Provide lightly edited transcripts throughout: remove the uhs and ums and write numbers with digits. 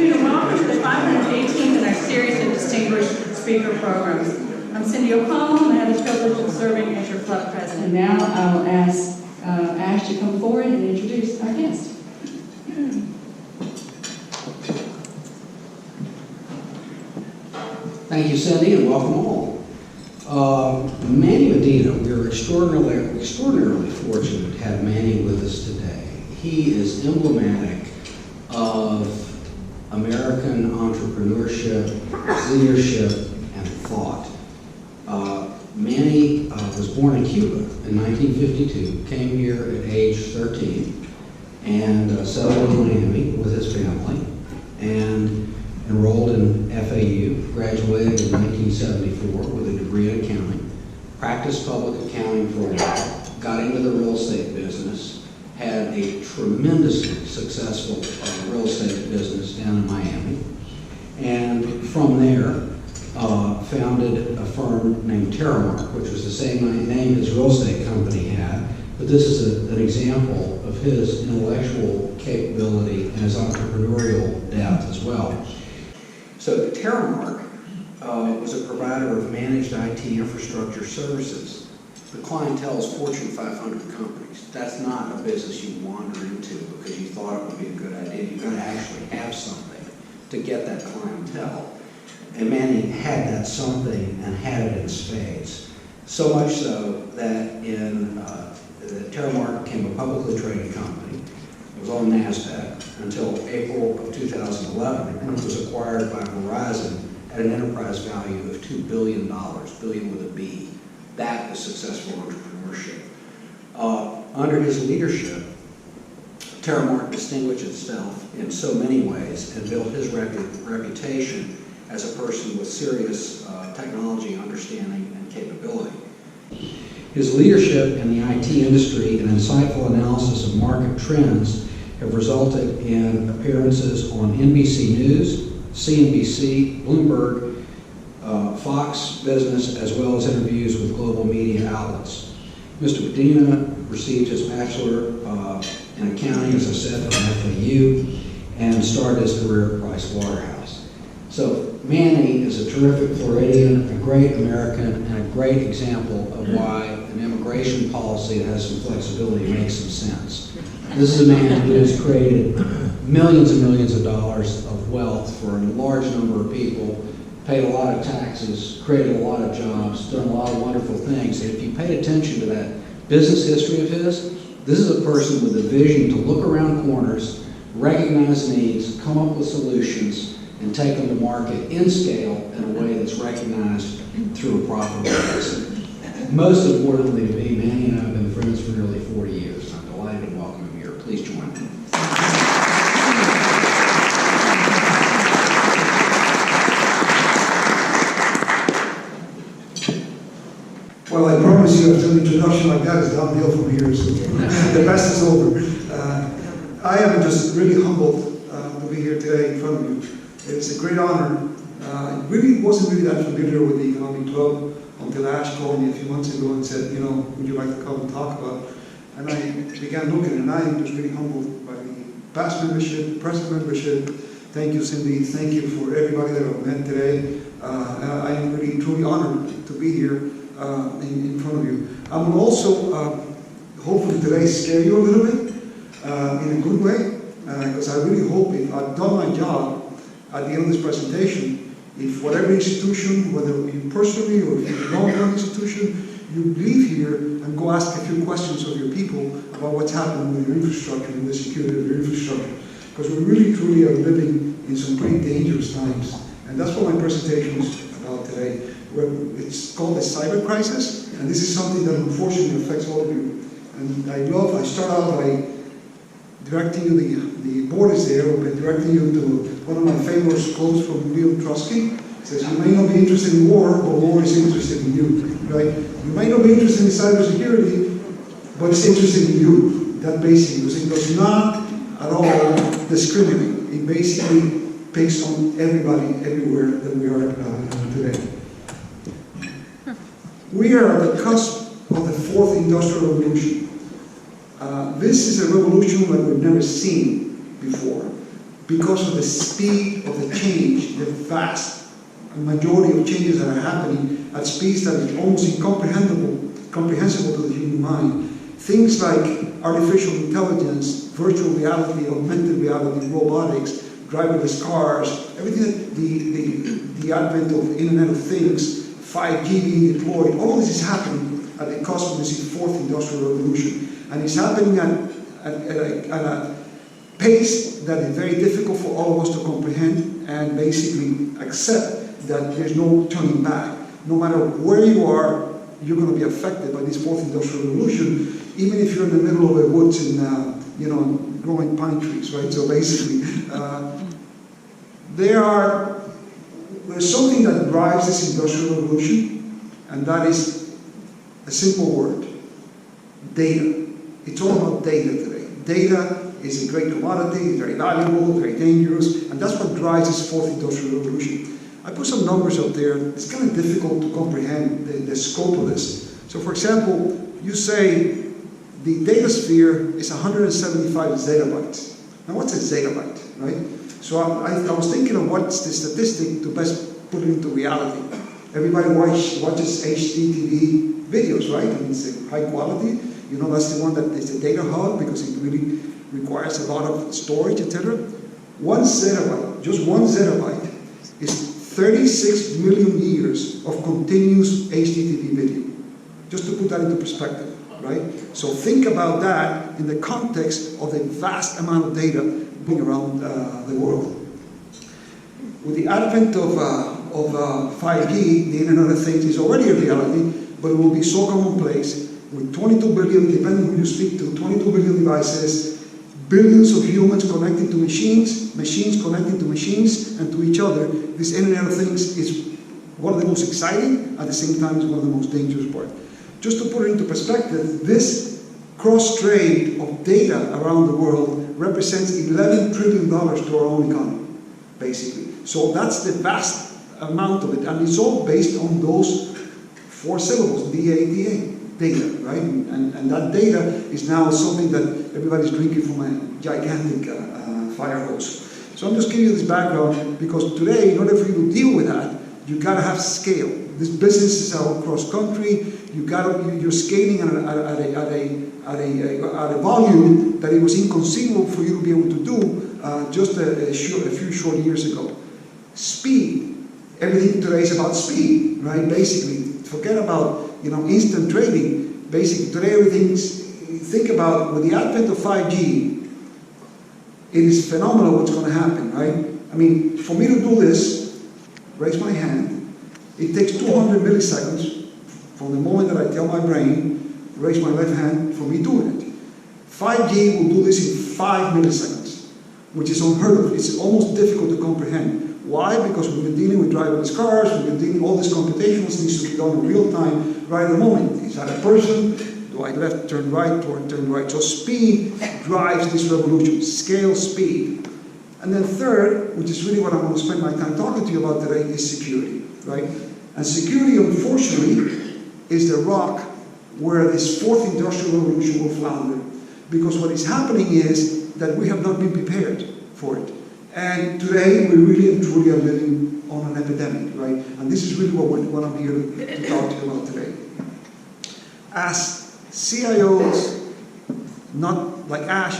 afternoon and welcome to the 518th in our series of distinguished speaker programs. I'm Cindy O'Connell, and I have the privilege of serving as your club president. Now I'll ask Ash to come forward and introduce our guest. Thank you, Cindy, and welcome all. Manny Medina, we are extraordinarily fortunate to have Manny with us today. He is emblematic of American entrepreneurship, leadership, and thought. Manny was born in Cuba in 1952, came here at age 13, and settled in Miami with his family, and enrolled in FAU, graduated in 1974 with a degree in accounting, practiced public accounting for a while, got into the real estate business, had a tremendously successful real estate business down in Miami, and from there founded a firm named Terramark, which was the same name his real estate company had, but this is an example of his intellectual capability and his entrepreneurial depth as well. So Terramark was a provider of managed IT infrastructure services. The clientele is Fortune 500 companies. That's not a business you wander into because you thought it would be a good idea. You've got to actually have something to get that clientele. And Manny had that something and had it in spades. So much so that Terramark became a publicly traded company. It was on NASDAQ until April of 2011, and it was acquired by Verizon at an enterprise value of $2 billion, billion with a B. That is successful entrepreneurship. Under his leadership, Terramark distinguished itself in so many ways and built his reputation as a person with serious technology understanding and capability. His leadership in the IT industry and insightful analysis of market trends have resulted in appearances on NBC News, CNBC, Bloomberg, Fox Business, as well as interviews with global media outlets. Mr. Medina received his bachelor in accounting, as I said, from FAU, and started his career at Price Waterhouse. So Manny is a terrific Floridian, a great American, and a great example of why an immigration policy that has some flexibility makes some sense. This is a man who has created millions and millions of dollars of wealth for a large number of people, paid a lot of taxes, created a lot of jobs, done a lot of wonderful things. And if you paid attention to that business history of his, this is a person with a vision to look around corners, recognize needs, come up with solutions, and take them to market in scale in a way that's recognized through a profitable business. Most importantly to me, Manny and I have been friends for nearly 40 years. I'm delighted to welcome him here. Please join me. Well, I promise you, after an introduction like that, it's downhill from here, so the best is over. I am just really humbled to be here today in front of you. It's a great honor. I really wasn't really that familiar with the Economic Club until Ash called me a few months ago and said, you know, would you like to come and talk about it? And I began looking, and I am just really humbled by the past membership, present membership. Thank you, Cindy. Thank you for everybody that I've met today. I am really, truly honored to be here in front of you. I will also, hopefully today, scare you a little bit in a good way, because I really hope if I've done my job at the end of this presentation, if whatever institution, whether you personally or if you belong to an institution, you leave here and go ask a few questions of your people about what's happening with your infrastructure and the security of your infrastructure. Because we really, truly are living in some pretty dangerous times. And that's what my presentation is about today. It's called the cyber crisis, and this is something that unfortunately affects all of you. And I start out by directing you, the board is there, but directing you to one of my famous quotes from Leo Trotsky. It says, you may not be interested in war, but war is interested in you, right? You may not be interested in cybersecurity, but it's interested in you. That basically, it does not at all discriminate. It basically picks on everybody, everywhere that we are today. We are at the cusp of the fourth industrial revolution. This is a revolution like we've never seen before. because of the speed of the change, the vast majority of changes that are happening at speeds that is almost incomprehensible to the human mind. Things like artificial intelligence, virtual reality, augmented reality, robotics, driverless cars, everything, the advent of Internet of Things, 5G being deployed, all of this is happening at the cusp of this fourth industrial revolution. And it's happening at a pace that is very difficult for all of us to comprehend and basically accept that there's no turning back. No matter where you are, you're going to be affected by this fourth industrial revolution, even if you're in the middle of the woods and growing pine trees, right? So basically, there's something that drives this industrial revolution, and that is a simple word: data. It's all about data today. Data is a great commodity, it's very valuable, very dangerous, and that's what drives this fourth industrial revolution. I put some numbers up there. It's kind of difficult to comprehend the scope of this. So for example, you say the data sphere is 175 zettabytes. Now what's a zettabyte, right? So I was thinking of what's the statistic to best put it into reality. Everybody watches HDTV videos, right? And it's high quality. You know, that's the one that is a data hub because it really requires a lot of storage, etc. 1 zettabyte, just 1 zettabyte, is 36 million years of continuous HDTV video. Just to put that into perspective, right? So think about that in the context of the vast amount of data being around the world. With the advent of 5G, the Internet of Things is already a reality, but it will be so commonplace with 22 billion, depending who you speak to, 22 billion devices, billions of humans connected to machines, machines connecting to machines and to each other. This Internet of Things is one of the most exciting, at the same time it's one of the most dangerous parts. Just to put it into perspective, this cross-trade of data around the world represents $11 trillion to our own economy, basically. So that's the vast amount of it, and it's all based on those 4 syllables, D-A-T-A. Data, right? And that data is now something that everybody's drinking from a gigantic fire hose. So I'm just giving you this background because today, in order for you to deal with that, you got to have scale. This business is out cross country. You're scaling at a volume that it was inconceivable for you to be able to do just a few short years ago. Speed. Everything today is about speed, right? Basically, forget about instant trading. Basically, today think about with the advent of 5G, it is phenomenal what's going to happen, right? I mean, for me to do this, raise my hand, it takes 200 milliseconds from the moment that I tell my brain, raise my left hand, for me doing it. 5G will do this in 5 milliseconds, which is unheard of. It's almost difficult to comprehend. Why? Because we've been dealing with driverless cars, we've been dealing with all this computational needs to be done in real time, right at the moment. Is that a person? Do I left, turn right, or turn right? So speed drives this revolution, scale, speed. And then third, which is really what I want to spend my time talking to you about today, is security, right? And security, unfortunately, is the rock where this fourth industrial revolution will flounder. Because what is happening is that we have not been prepared for it. And today, we really and truly are living on an epidemic, right? And this is really what I'm here to talk to you about today. As CIOs, not like Ash,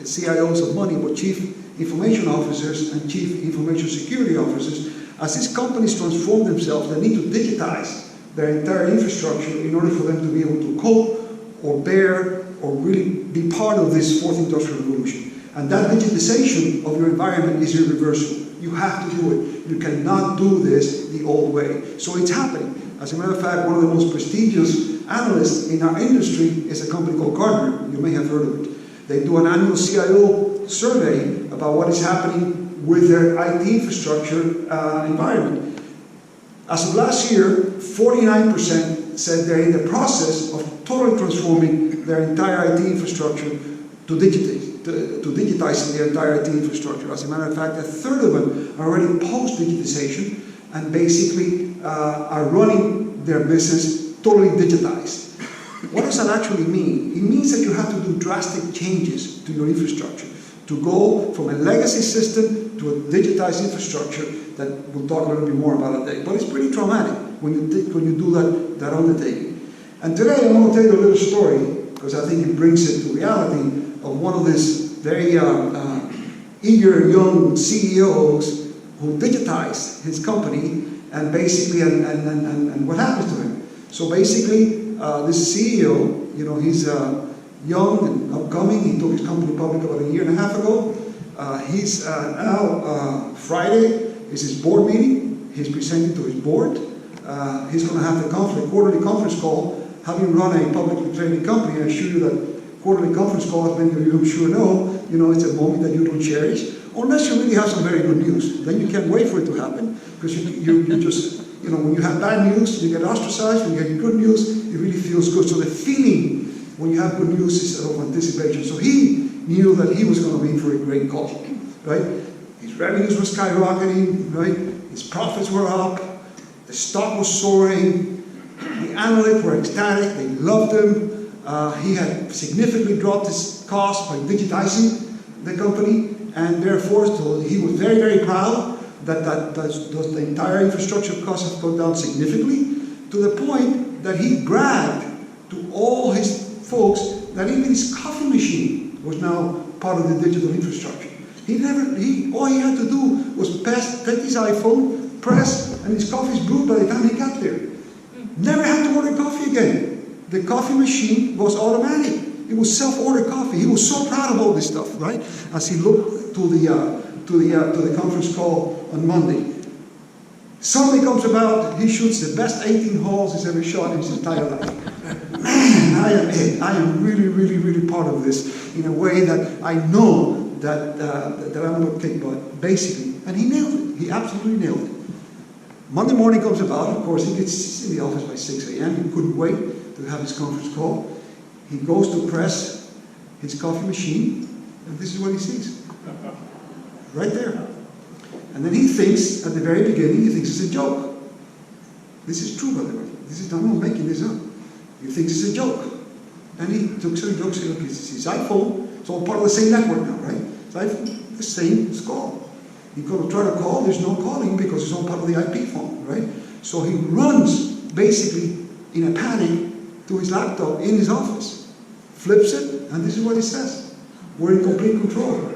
CIOs of money, but Chief Information Officers and Chief Information Security Officers, as these companies transform themselves, they need to digitize their entire infrastructure in order for them to be able to cope or bear or really be part of this fourth industrial revolution. And that digitization of your environment is irreversible. You have to do it. You cannot do this the old way. So it's happening. As a matter of fact, one of the most prestigious analysts in our industry is a company called Gartner. You may have heard of it. They do an annual CIO survey about what is happening with their IT infrastructure environment. As of last year, 49% said they're in the process of totally transforming their entire IT infrastructure to digitizing their entire IT infrastructure. As a matter of fact, a third of them are already post-digitization and basically are running their business totally digitized. What does that actually mean? It means that you have to do drastic changes to your infrastructure. to go from a legacy system to a digitized infrastructure that we'll talk a little bit more about today. But it's pretty traumatic when you do that undertaking. And today I'm going to tell you a little story, because I think it brings it to reality, of one of these very eager young CEOs who digitized his company, and basically, and what happens to him. So basically, this CEO, he's young and upcoming. He took his company public about a year and a half ago. He's now, Friday is his board meeting. He's presenting to his board. He's going to have a quarterly conference call. Having run a publicly traded company, I assure you that quarterly conference call, as many of you I'm sure know, it's a moment that you don't cherish, unless you really have some very good news. Then you can't wait for it to happen, because you just, when you have bad news, you get ostracized. When you get good news, it really feels good. So the feeling when you have good news is of anticipation. So he knew that he was going to be in for a great call, right? His revenues were skyrocketing, right? His profits were up. The stock was soaring. The analysts were ecstatic. They loved him. He had significantly dropped his costs by digitizing the company, and therefore he was very, very proud that the entire infrastructure costs have gone down significantly, to the point that he bragged to all his folks that even his coffee machine was now part of the digital infrastructure. All he had to do was take his iPhone, press, and his coffee's brewed by the time he got there. Never had to order coffee again. The coffee machine was automatic. It was self-order coffee. He was so proud of all this stuff, right? As he looked to the conference call on Monday. Something comes about, he shoots the best 18 holes he's ever shot in his entire life. Man, I am really, really, really part of this in a way that I know that I'm going to kick butt, basically. And he nailed it. He absolutely nailed it. Monday morning comes about. Of course, he gets in the office by 6 a.m. He couldn't wait to have his conference call. He goes to press his coffee machine, and this is what he sees. Right there. And then he thinks, at the very beginning, he thinks it's a joke. This is true, by the way. I'm not making this up. He thinks it's a joke. And he took some jokes, look, it's his iPhone. It's all part of the same network now, right? His iPhone, the same, it's called. He's going to try to call, there's no calling because it's all part of the IP phone, right? So he runs, basically, in a panic, to his laptop in his office, flips it, and this is what he says. We're in complete control.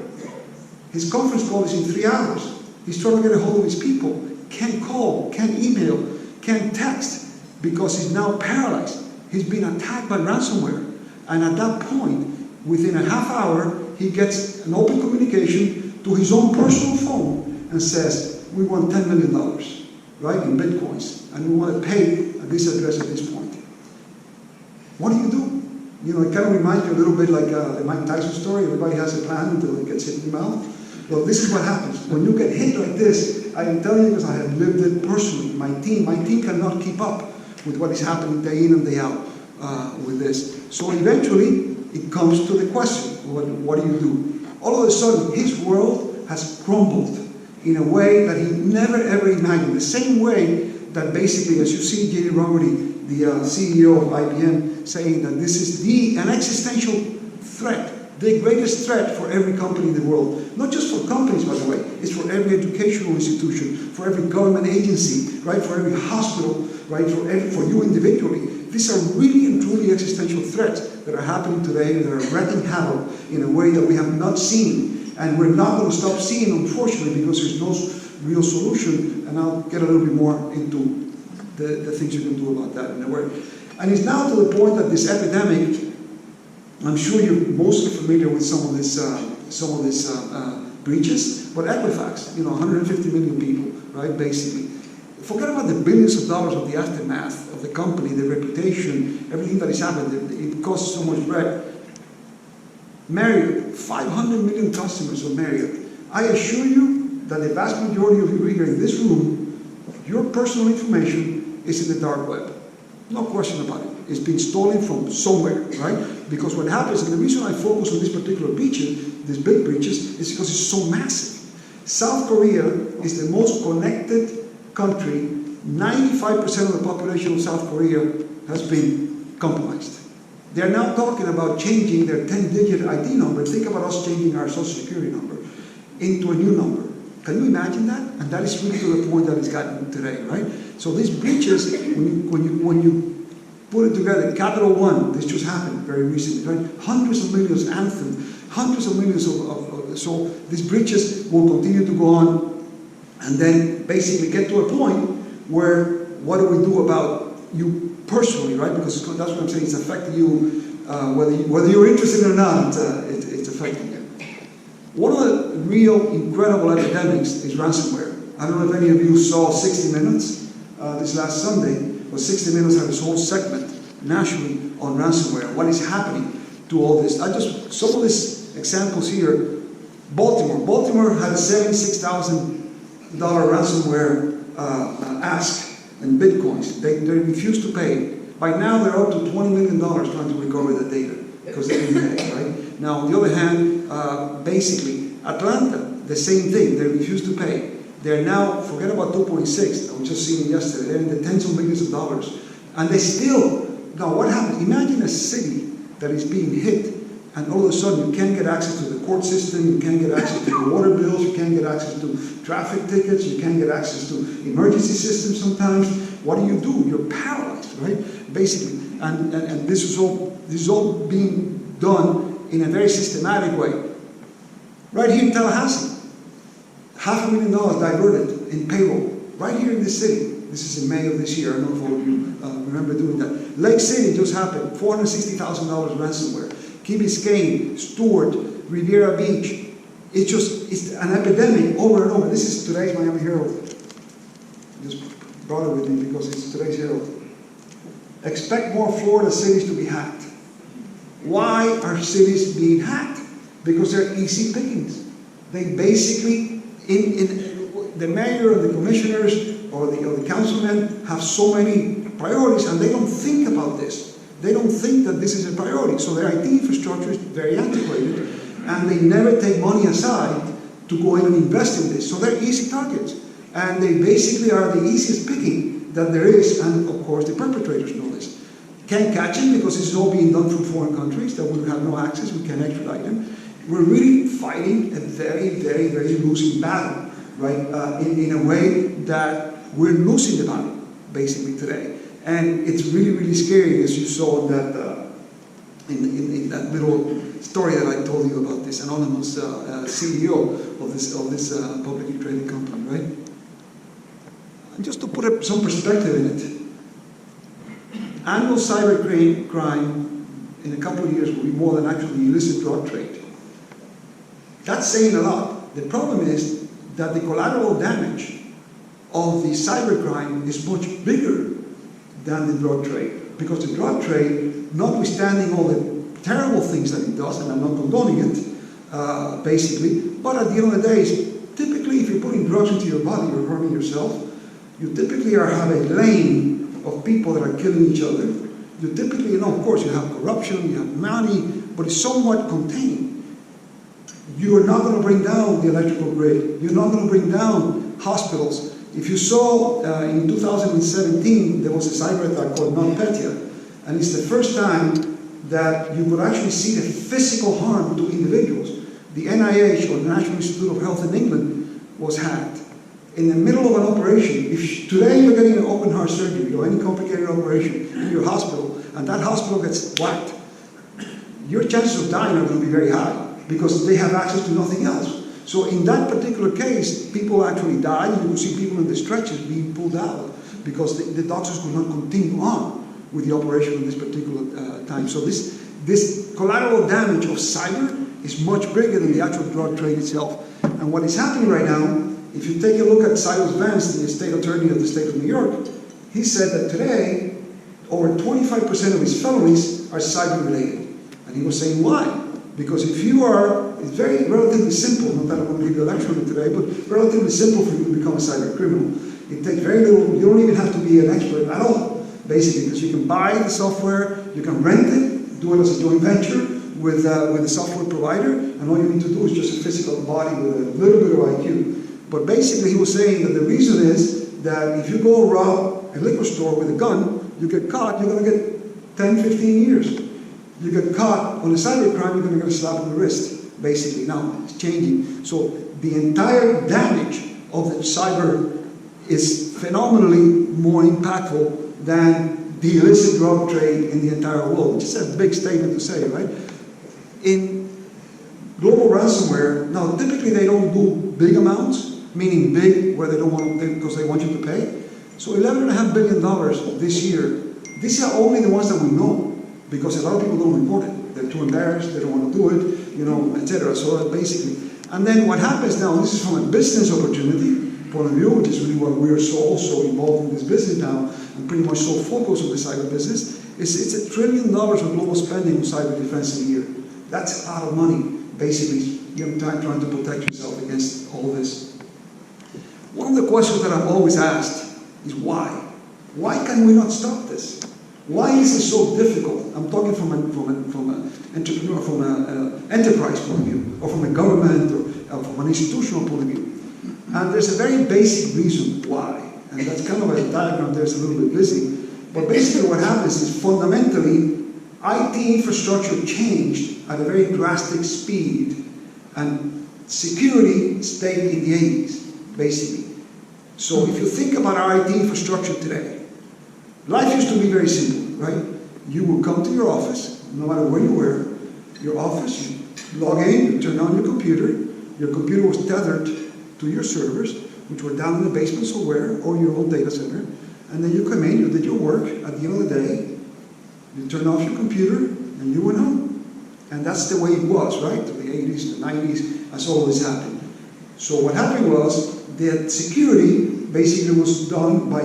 His conference call is in 3 hours. He's trying to get a hold of his people. Can't call, can't email, can't text, because he's now paralyzed. He's been attacked by ransomware. And at that point, within a half hour, he gets an open communication to his own personal phone and says, we want $10 million, right, in Bitcoins, and we want to pay at this address at this point. What do? It kind of reminds me a little bit like the Mike Tyson story. Everybody has a plan until it gets hit in the mouth. Well, this is what happens. When you get hit like this, I am telling you because I have lived it personally. My team cannot keep up with what is happening day in and day out with this. So eventually, it comes to the question, what do you do? All of a sudden, his world has crumbled in a way that he never ever imagined. The same way that basically, as you see J.D. Roberty, the CEO of IBM, saying that this is an existential threat, the greatest threat for every company in the world. Not just for companies, by the way. It's for every educational institution, for every government agency, right? For every hospital, right? For you individually. These are really and truly existential threats that are happening today, that are wreaking havoc in a way that we have not seen. And we're not going to stop seeing, unfortunately, because there's no real solution. And I'll get a little bit more into the things you can do about that in a way. And it's now to the point that this epidemic, I'm sure you're mostly familiar with some of these breaches, but Equifax, 150 million people, right, basically. Forget about the billions of dollars of the aftermath of the company, the reputation, everything that has happened. It costs so much bread. Marriott, 500 million customers of Marriott. I assure you that the vast majority of you here in this room, your personal information is in the dark web. No question about it. It's been stolen from somewhere, right? Because what happens, and the reason I focus on these particular breaches, these big breaches, is because it's so massive. South Korea is the most connected country. 95% of the population of South Korea has been compromised. They're now talking about changing their 10-digit ID number. Think about us changing our social security number into a new number. Can you imagine that? And that is really to the point that it's gotten today, right? So these breaches, when you put it together, Capital One, this just happened very recently, right? Hundreds of millions, Anthem, hundreds of millions so these breaches will continue to go on, and then basically get to a point where what do we do about you personally, right? Because that's what I'm saying, it's affecting you, whether you're interested or not, it's affecting you. One of the real incredible epidemics is ransomware. I don't know if any of you saw 60 Minutes this last Sunday, but 60 Minutes had this whole segment nationally on ransomware. What is happening to all this? Some of these examples here. Baltimore had a $76,000 ransomware ask in bitcoins. They refused to pay. By now they're up to $20 million trying to recover the data because they didn't pay, right? Now, on the other hand, basically, Atlanta, the same thing. They refused to pay. They're now, forget about 2.6, I was just seeing it yesterday, they're in the tens of millions of dollars. And they still, now what happens? Imagine a city that is being hit, and all of a sudden you can't get access to the court system, you can't get access to your water bills, you can't get access to traffic tickets, you can't get access to emergency systems sometimes. What do? You're paralyzed, right? Basically. And this is all being done in a very systematic way. Right here in Tallahassee, $500,000 diverted in payroll, right here in this city. This is in May of this year. I don't know if all of you remember doing that. Lake City just happened, $460,000 ransomware. Key Biscayne, Stewart, Riviera Beach. It's an epidemic over and over. This is today's Miami Herald. Just brought it with me because it's today's Herald. Expect more Florida cities to be hacked. Why are cities being hacked? Because they're easy pickings. They basically, the mayor and the commissioners or the councilmen have so many priorities and they don't think about this. They don't think that this is a priority. So their IT infrastructure is very antiquated and they never take money aside to go in and invest in this. So they're easy targets. And they basically are the easiest picking that there is, and of course the perpetrators know this. Can't catch them because this is all being done from foreign countries that we have no access, we can't extradite them. We're really fighting a very, very, very losing battle, right? In a way that we're losing the battle, basically, today. And it's really, really scary, as you saw in that little story that I told you about this anonymous CEO of this publicly traded company, right? And just to put some perspective in it, annual cybercrime in a couple of years will be more than actually illicit drug trade. That's saying a lot. The problem is that the collateral damage of the cybercrime is much bigger than the drug trade. Because the drug trade, notwithstanding all the terrible things that it does, and I'm not condoning it, basically, but at the end of the day, typically if you're putting drugs into your body, you're harming yourself. You typically have a lane of people that are killing each other. You typically, of course, you have corruption, you have money, but it's somewhat contained. You are not going to bring down the electrical grid. You're not going to bring down hospitals. If you saw in 2017, there was a cyber attack called NotPetya, and it's the first time that you could actually see the physical harm to individuals. The NIH, or the National Institute of Health in England, was hacked. In the middle of an operation, if today you're getting an open heart surgery or any complicated operation in your hospital, and that hospital gets whacked, your chances of dying are going to be very high because they have access to nothing else. So in that particular case, people actually died. You could see people in the stretchers being pulled out because the doctors could not continue on with the operation at this particular time. So this collateral damage of cyber is much bigger than the actual drug trade itself. And what is happening right now, if you take a look at Cyrus Vance, the state attorney of the state of New York, he said that today, over 25% of his felonies are cyber related. And he was saying why? Because if you are, it's very relatively simple, not that I'm going to give you a lecture on it today, but relatively simple for you to become a cyber criminal. It takes very little, you don't even have to be an expert at all, basically, because you can buy the software, you can rent it, do it as a joint venture with a software provider, and all you need to do is just a physical body with a little bit of IQ. But basically he was saying that the reason is that if you go rob a liquor store with a gun, you get caught, you're going to get 10, 15 years. You get caught on a cybercrime, you're going to get a slap on the wrist, basically. Now, it's changing. So the entire damage of the cyber is phenomenally more impactful than the illicit drug trade in the entire world, which is a big statement to say, right? In global ransomware, now typically they don't do big amounts, meaning big where they don't want to, because they want you to pay. So $11.5 billion this year. These are only the ones that we know, because a lot of people don't report it. They're too embarrassed, they don't want to do it, etc. So basically, and then what happens now, this is from a business opportunity point of view, which is really what we are so also involved in this business now, and pretty much so focused on the cyber business, it's $1 trillion of global spending on cyber defense a year. That's a lot of money, basically, trying to protect yourself against all this. One of the questions that I'm always asked is why? Why can we not stop this? Why is it so difficult? I'm talking from an entrepreneur, from an enterprise point of view, or from a government, or from an institutional point of view. And there's a very basic reason why, and that's kind of a diagram there, it's a little bit busy. But basically what happens is fundamentally, IT infrastructure changed at a very drastic speed, and security stayed in the 80s, basically. So if you think about our IT infrastructure today, life used to be very simple, right? You would come to your office, no matter where you were, your office, you log in, you turn on your computer was tethered to your servers, which were down in the basement somewhere, or your own data center, and then you come in, you did your work, at the end of the day, you turned off your computer, and you went home. And that's the way it was, right? To the 80s, the 90s, as all this happened. So what happened was that security basically was done by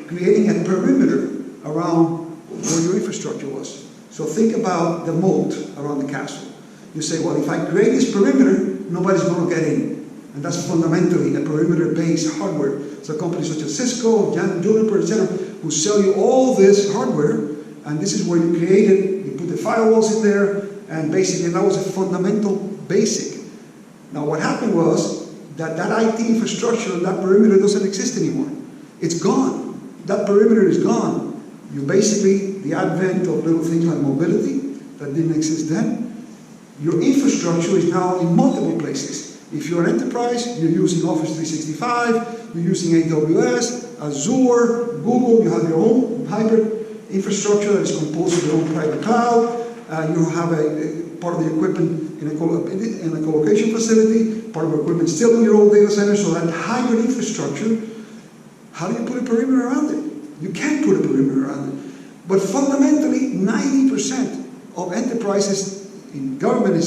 creating a perimeter around where your infrastructure was. So think about the moat around the castle. You say, well, if I create this perimeter, nobody's going to get in. And that's fundamentally a perimeter-based hardware. So companies such as Cisco, Juniper, etc., who sell you all this hardware, and this is where you create it, you put the firewalls in there, and basically that was a fundamental basic. Now what happened was that IT infrastructure and that perimeter doesn't exist anymore. It's gone. That perimeter is gone. You basically, the advent of little things like mobility that didn't exist then, your infrastructure is now in multiple places. If you're an enterprise, you're using Office 365, you're using AWS, Azure, Google, you have your own hybrid infrastructure that is composed of your own private cloud, you have a part of the equipment in a co-location facility, part of the equipment still in your own data center, so that hybrid infrastructure, how do you put a perimeter around it? You can't put a perimeter around it. But fundamentally, 90% of enterprises in government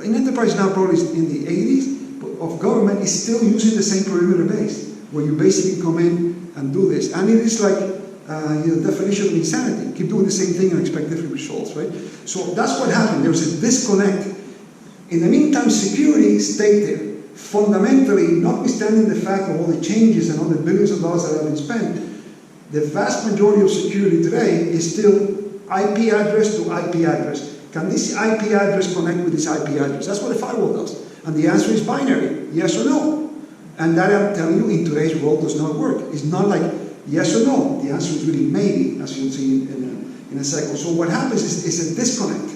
in enterprise now probably is in the 80s, but of government is still using the same perimeter base, where you basically come in and do this. And it is like the definition of insanity. Keep doing the same thing and expect different results, right? So that's what happened. There was a disconnect. In the meantime, security stayed there. Fundamentally, notwithstanding the fact of all the changes and all the billions of dollars that have been spent, the vast majority of security today is still IP address to IP address. Can this IP address connect with this IP address? That's what a firewall does. And the answer is binary, yes or no. And that, I'm telling you, in today's world does not work. It's not like yes or no. The answer is really maybe, as you'll see in a second. So what happens is a disconnect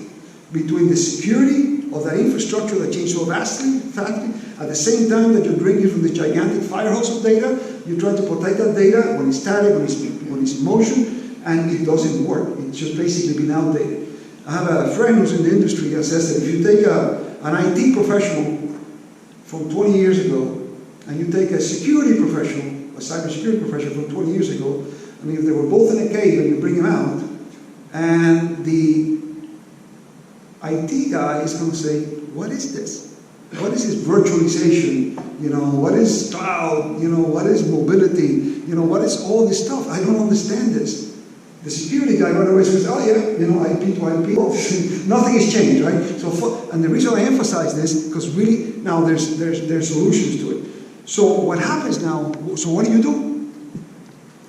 between the security of that infrastructure that changed so vastly, at the same time that you're drinking from the gigantic fire hose of data, you try to protect that data when it's static, when it's in motion, and it doesn't work. It's just basically been outdated. I have a friend who's in the industry that says that if you take an IT professional from 20 years ago, and you take a security professional, a cybersecurity professional from 20 years ago, and if they were both in a cave and you bring them out, and the IT guy is going to say, what is this? What is this virtualization? What is cloud? What is mobility? What is all this stuff? I don't understand this. The security guy right away says, oh yeah, IP to IP, nothing has changed, right? And the reason I emphasize this, because really now there's solutions to it. So what happens now, so what do you do?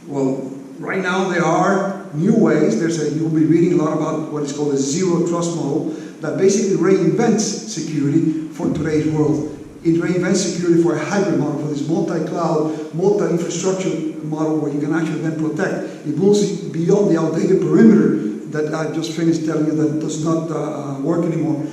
Well, right now there are new ways. You'll be reading a lot about what is called a zero trust model that basically reinvents security for today's world. It reinvents security for a hybrid model, for this multi-cloud, multi-infrastructure model where you can actually then protect. It moves beyond the outdated perimeter that I just finished telling you that does not work anymore,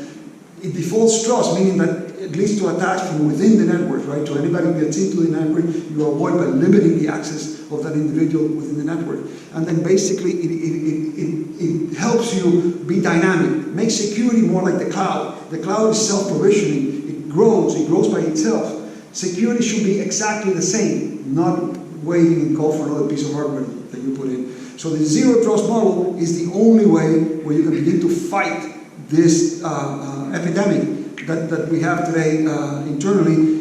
it defaults trust, meaning that it leads to attacks from within the network, right? So anybody who gets into the network, you avoid by limiting the access of that individual within the network. And then basically it helps you be dynamic, make security more like the cloud. The cloud is self-provisioning, it grows by itself. Security should be exactly the same, not waiting and call for another piece of hardware that you put in. So the zero trust model is the only way where you can begin to fight this epidemic that we have today internally.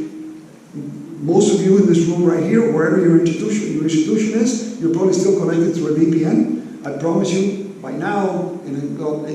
Most of you in this room right here, wherever your institution is, you're probably still connected through a VPN. I promise you, by now,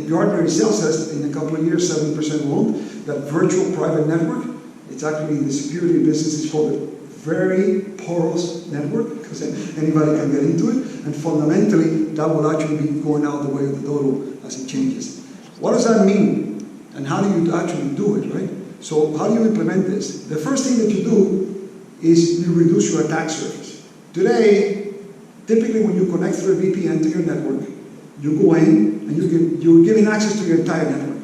Gartner itself says in a couple of years, 7% won't. That virtual private network, it's actually in the security business, it's called a very porous network, because anybody can get into it. And fundamentally, that will actually be going out the way of the dodo as it changes. What does that mean? And how do you actually do it, right? So how do you implement this? The first thing that you do is you reduce your attack surface. Today, typically when you connect through a VPN to your network, you go in and you're giving access to your entire network.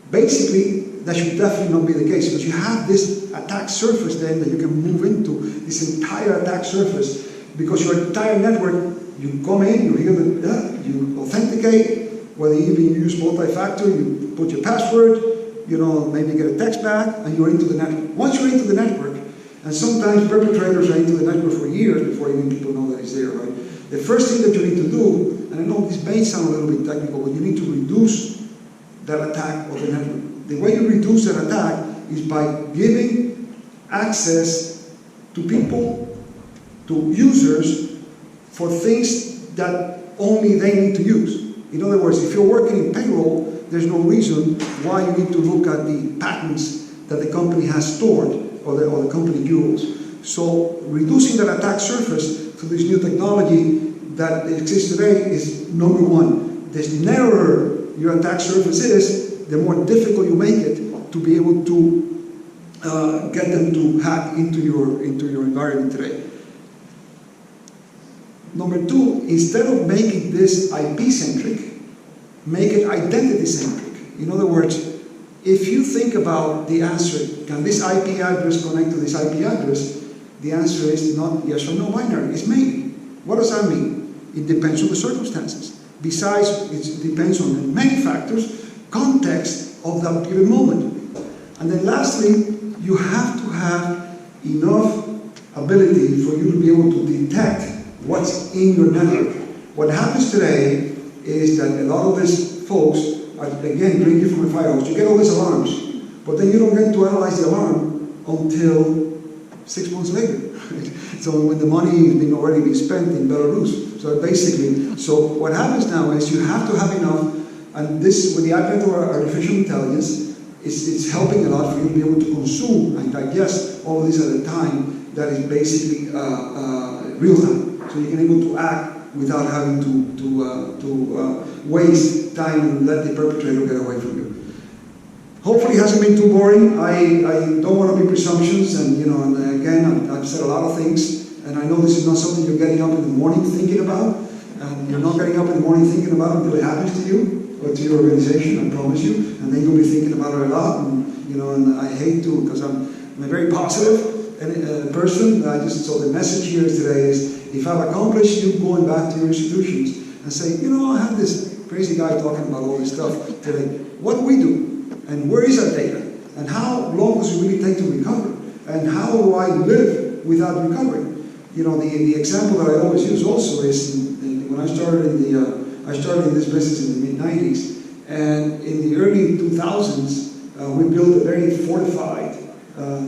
Basically, that should definitely not be the case, because you have this attack surface then that you can move into, this entire attack surface, because your entire network, you come in, you authenticate, whether you even use multi-factor, you put your password, maybe get a text back, and you're into the network. Once you're into the network, and sometimes perpetrators are into the network for years before even people know that it's there, right? The first thing that you need to do, and I know this may sound a little bit technical, but you need to reduce that attack of the network. The way you reduce that attack is by giving access to people, to users, for things that only they need to use. In other words, if you're working in payroll, there's no reason why you need to look at the patents that the company has stored or the company bureaus. So reducing that attack surface to this new technology that exists today is number one. The narrower your attack surface is, the more difficult you make it to be able to get them to hack into your environment today. Number two, instead of making this IP-centric, make it identity-centric. In other words, if you think about the answer, can this IP address connect to this IP address? The answer is not yes or no binary, it's maybe. What does that mean? It depends on the circumstances. Besides, it depends on many factors, context of that given moment. And then lastly, you have to have enough ability for you to be able to detect what's in your network. What happens today is that a lot of these folks are, again, drinking from a fire hose. You get all these alarms, but then you don't get to analyze the alarm until 6 months later. Right? So when the money has been already been spent in Belarus. So basically, so what happens now is you have to have enough, and this, with the advent of artificial intelligence, it's helping a lot for you to be able to consume and digest all of this at a time that is basically real time. So you can be able to act without having to waste time and let the perpetrator get away from you. Hopefully it hasn't been too boring. I don't want to be presumptuous, and and again, I've said a lot of things, and I know this is not something you're getting up in the morning thinking about, and you're not getting up in the morning thinking about it until it happens to you, or to your organization, I promise you, and then you'll be thinking about it a lot, and I hate to, because I'm a very positive person. So the message here today is, if I've accomplished you going back to your institutions and say, I had this crazy guy talking about all this stuff today, what do we do? And where is our data? And how long does it really take to recover? And how do I live without recovering? The example that I always use also is when I started in this business in the mid-90s, and in the early 2000s, we built a very fortified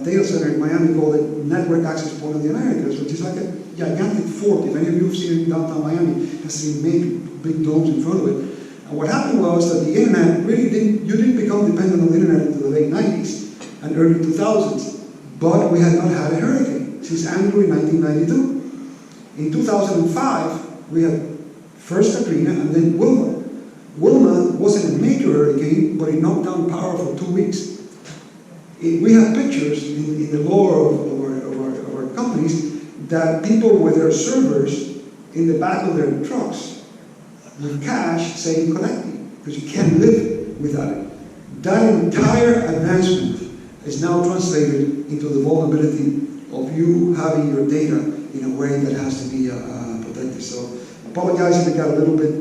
data center in Miami called the Network Access Point of the Americas, which is like a gigantic fort. If any of you have seen it in downtown Miami, you can see big domes in front of it. And what happened was that the internet really didn't become dependent on the internet until the late 90s and early 2000s. But we had not had a hurricane since Andrew in 1992. In 2005, we had first Katrina and then Wilma. Wilma wasn't a major hurricane, but it knocked down power for 2 weeks. We have pictures in the lore of our companies that people with their servers in the back of their trucks with cash saying collecting, because you can't live without it. That entire advancement is now translated into the vulnerability of you having your data in a way that has to be protected. So apologize if it got a little bit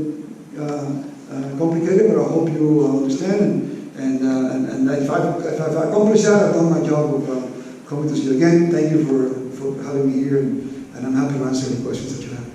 complicated, but I hope you understand. And if I've accomplished that, I've done my job of coming to see you again. Thank you for having me here, and I'm happy to answer any questions that you have.